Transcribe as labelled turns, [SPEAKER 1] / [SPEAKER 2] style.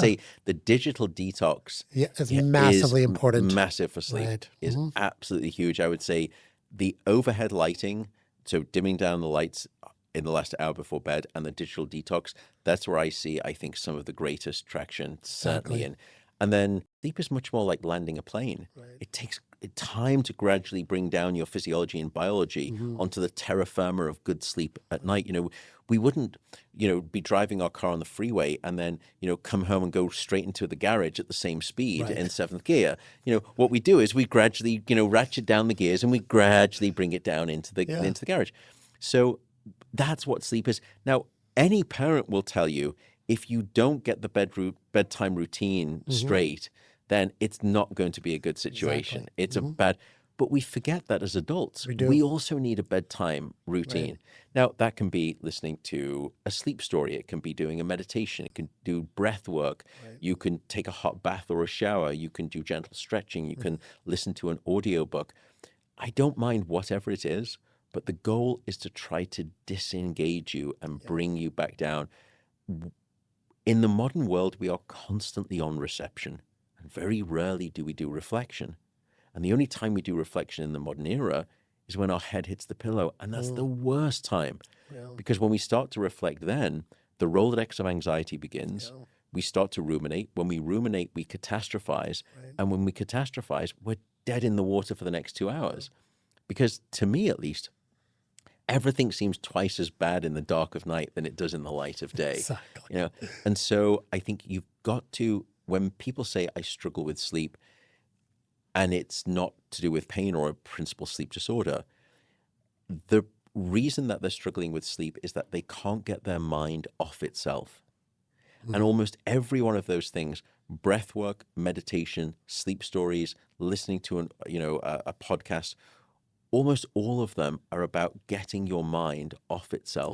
[SPEAKER 1] say the digital detox
[SPEAKER 2] Yeah, it's
[SPEAKER 1] is
[SPEAKER 2] massively important.
[SPEAKER 1] massive for sleep,
[SPEAKER 2] Right.
[SPEAKER 1] is absolutely huge. I would say the overhead lighting, so dimming down the lights in the last hour before bed, and the digital detox, that's where I think, some of the greatest traction, certainly.
[SPEAKER 2] Exactly.
[SPEAKER 1] And then sleep is much more like landing a plane.
[SPEAKER 2] Right.
[SPEAKER 1] It takes time to gradually bring down your physiology and biology onto the terra firma of good sleep at night. We wouldn't, be driving our car on the freeway and then, come home and go straight into the garage at the same speed
[SPEAKER 2] Right.
[SPEAKER 1] in seventh gear. What we do is we gradually, ratchet down the gears and we gradually bring it down into the garage. So that's what sleep is. Now, any parent will tell you, if you don't get the bedtime routine straight, then it's not going to be a good situation.
[SPEAKER 2] Exactly.
[SPEAKER 1] It's a bad, but we forget that as adults,
[SPEAKER 2] We do.
[SPEAKER 1] we also need a bedtime routine. Now, that can be listening to a sleep story. It can be doing a meditation. It can do breath work. You can take a hot bath or a shower. You can do gentle stretching. You can listen to an audiobook. I don't mind whatever it is, but the goal is to try to disengage you and bring you back down. In the modern world, we are constantly on reception, and very rarely do we do reflection. And the only time we do reflection in the modern era is when our head hits the pillow, and that's the worst time. Because when we start to reflect, then the Rolodex of anxiety begins. We start to ruminate. When we ruminate, we catastrophize. And when we catastrophize, we're dead in the water for the next 2 hours. Because to me, at least, everything seems twice as bad in the dark of night than it does in the light of day.
[SPEAKER 2] Exactly.
[SPEAKER 1] And so I think you've got to, when people say I struggle with sleep, and it's not to do with pain or a principal sleep disorder, the reason that they're struggling with sleep is that they can't get their mind off itself. And almost every one of those things, breath work, meditation, sleep stories, listening to a podcast, almost all of them are about getting your mind off itself